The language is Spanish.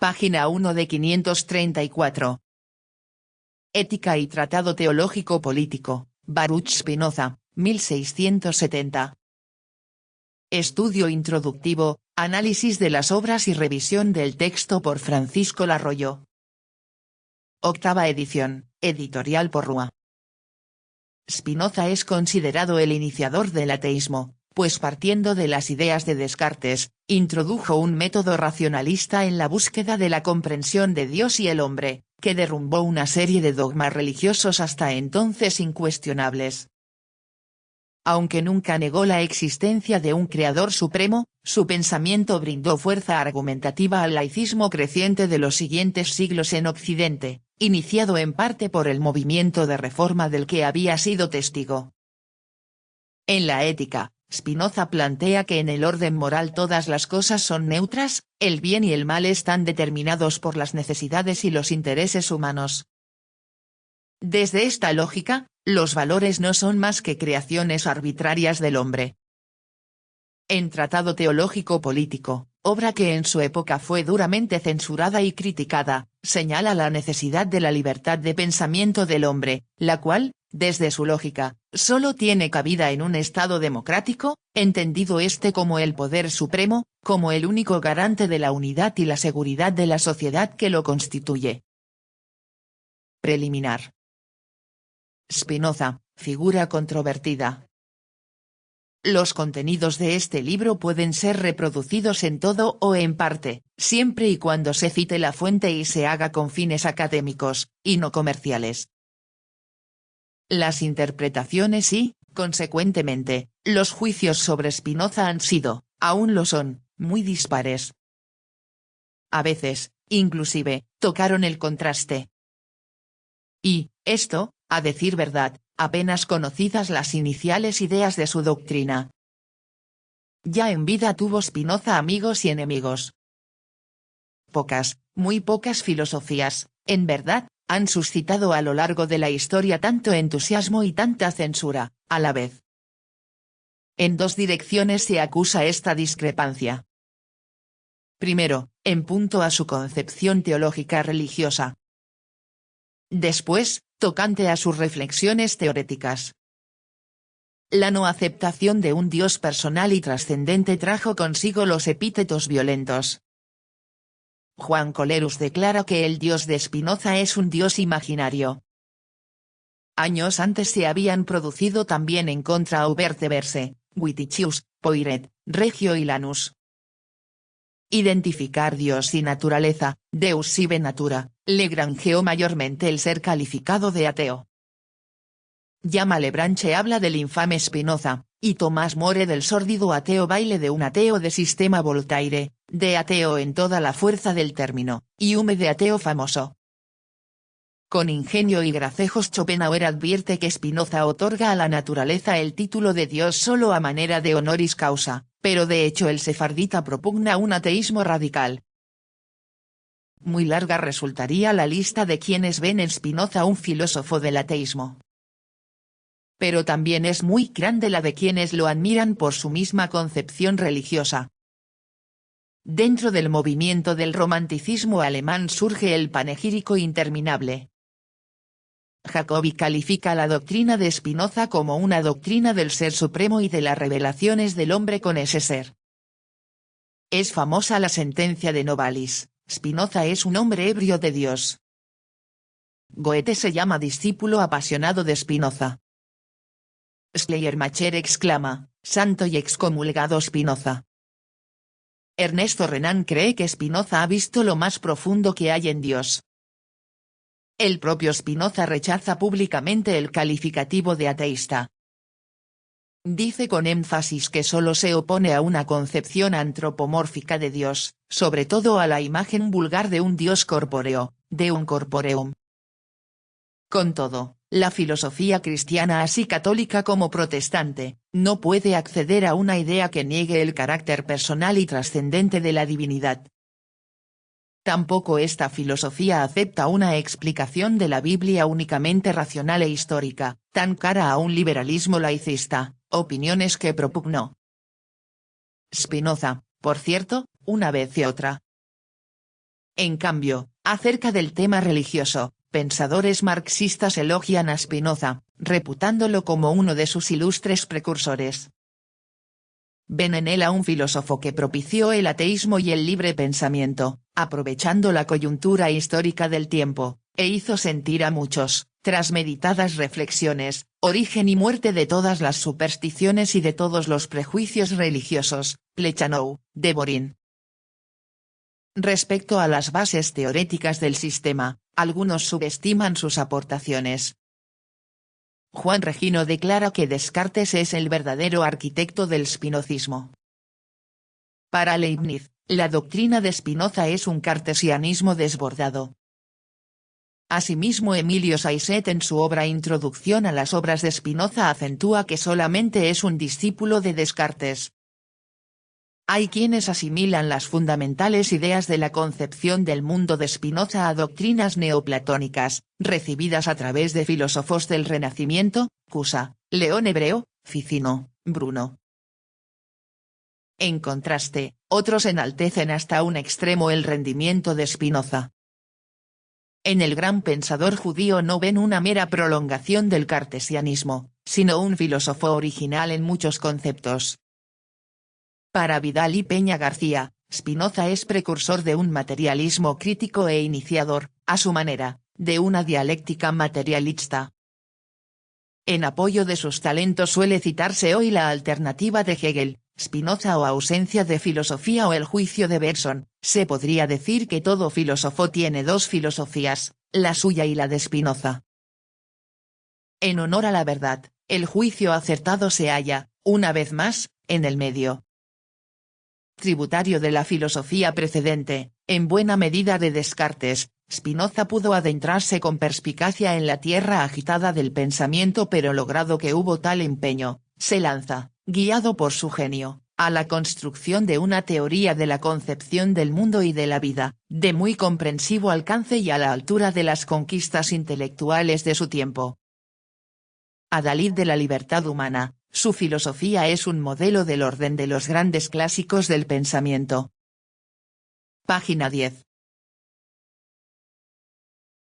página 1 de 534. Ética y Tratado Teológico Político, Baruch Spinoza, 1670. Estudio introductivo, análisis de las obras y revisión del texto por Francisco Larroyo. Octava edición, editorial Porrúa. Spinoza es considerado el iniciador del ateísmo, pues partiendo de las ideas de Descartes, introdujo un método racionalista en la búsqueda de la comprensión de Dios y el hombre, que derrumbó una serie de dogmas religiosos hasta entonces incuestionables. Aunque nunca negó la existencia de un creador supremo, su pensamiento brindó fuerza argumentativa al laicismo creciente de los siguientes siglos en Occidente, iniciado en parte por el movimiento de reforma del que había sido testigo. En la Ética, Spinoza plantea que en el orden moral todas las cosas son neutras, el bien y el mal están determinados por las necesidades y los intereses humanos. Desde esta lógica, los valores no son más que creaciones arbitrarias del hombre. En Tratado Teológico Político, obra que en su época fue duramente censurada y criticada, señala la necesidad de la libertad de pensamiento del hombre, la cual, desde su lógica, solo tiene cabida en un Estado democrático, entendido este como el poder supremo, como el único garante de la unidad y la seguridad de la sociedad que lo constituye. Preliminar. Spinoza, figura controvertida. Los contenidos de este libro pueden ser reproducidos en todo o en parte, siempre y cuando se cite la fuente y se haga con fines académicos, y no comerciales. Las interpretaciones y, consecuentemente, los juicios sobre Spinoza han sido, aún lo son, muy dispares. A veces, inclusive, tocaron el contraste. Y, esto, a decir verdad, apenas conocidas las iniciales ideas de su doctrina. Ya en vida tuvo Spinoza amigos y enemigos. Pocas, muy pocas filosofías, en verdad, han suscitado a lo largo de la historia tanto entusiasmo y tanta censura, a la vez. En dos direcciones se acusa esta discrepancia. Primero, en punto a su concepción teológica religiosa. Después, tocante a sus reflexiones teoréticas. La no aceptación de un Dios personal y trascendente trajo consigo los epítetos violentos. Juan Colerus declara que el Dios de Spinoza es un Dios imaginario. Años antes se habían producido también en contra Aubert de Verse, Wittichius, Poiret, Reggio y Lanus. Identificar Dios y naturaleza, Deus sive natura, le granjeó mayormente el ser calificado de ateo. Llama Lebranche habla del infame Spinoza, y Tomás More del sórdido ateo baile de un ateo de sistema Voltaire, de ateo en toda la fuerza del término, y Hume de ateo famoso. Con ingenio y gracejos Schopenhauer advierte que Spinoza otorga a la naturaleza el título de Dios solo a manera de honoris causa, pero de hecho el sefardita propugna un ateísmo radical. Muy larga resultaría la lista de quienes ven en Spinoza un filósofo del ateísmo. Pero también es muy grande la de quienes lo admiran por su misma concepción religiosa. Dentro del movimiento del romanticismo alemán surge el panegírico interminable. Jacobi califica la doctrina de Spinoza como una doctrina del ser supremo y de las revelaciones del hombre con ese ser. Es famosa la sentencia de Novalis: Spinoza es un hombre ebrio de Dios. Goethe se llama discípulo apasionado de Spinoza. Schleiermacher exclama: santo y excomulgado Spinoza. Ernesto Renan cree que Spinoza ha visto lo más profundo que hay en Dios. El propio Spinoza rechaza públicamente el calificativo de ateísta. Dice con énfasis que solo se opone a una concepción antropomórfica de Dios, sobre todo a la imagen vulgar de un Dios corpóreo, Deum corporeum. Con todo, la filosofía cristiana así católica como protestante, no puede acceder a una idea que niegue el carácter personal y trascendente de la divinidad. Tampoco esta filosofía acepta una explicación de la Biblia únicamente racional e histórica, tan cara a un liberalismo laicista, opiniones que propugnó Spinoza, por cierto, una vez y otra. En cambio, acerca del tema religioso, pensadores marxistas elogian a Spinoza, reputándolo como uno de sus ilustres precursores. Ven en él a un filósofo que propició el ateísmo y el libre pensamiento, aprovechando la coyuntura histórica del tiempo, e hizo sentir a muchos, tras meditadas reflexiones, origen y muerte de todas las supersticiones y de todos los prejuicios religiosos. Plechanow, Deborin. Respecto a las bases teoréticas del sistema, algunos subestiman sus aportaciones. Juan Regino declara que Descartes es el verdadero arquitecto del spinozismo. Para Leibniz, la doctrina de Spinoza es un cartesianismo desbordado. Asimismo, Emilio Saiset en su obra Introducción a las obras de Spinoza acentúa que solamente es un discípulo de Descartes. Hay quienes asimilan las fundamentales ideas de la concepción del mundo de Spinoza a doctrinas neoplatónicas, recibidas a través de filósofos del Renacimiento, Cusa, León Hebreo, Ficino, Bruno. En contraste, otros enaltecen hasta un extremo el rendimiento de Spinoza. En el gran pensador judío no ven una mera prolongación del cartesianismo, sino un filósofo original en muchos conceptos. Para Vidal y Peña García, Spinoza es precursor de un materialismo crítico e iniciador, a su manera, de una dialéctica materialista. En apoyo de sus talentos suele citarse hoy la alternativa de Hegel, Spinoza o ausencia de filosofía o el juicio de Bergson. Se podría decir que todo filósofo tiene dos filosofías, la suya y la de Spinoza. En honor a la verdad, el juicio acertado se halla, una vez más, en el medio. Tributario de la filosofía precedente, en buena medida de Descartes, Spinoza pudo adentrarse con perspicacia en la tierra agitada del pensamiento, pero logrado que hubo tal empeño, se lanza, guiado por su genio, a la construcción de una teoría de la concepción del mundo y de la vida, de muy comprensivo alcance y a la altura de las conquistas intelectuales de su tiempo. Adalid de la libertad humana, su filosofía es un modelo del orden de los grandes clásicos del pensamiento. Página 10.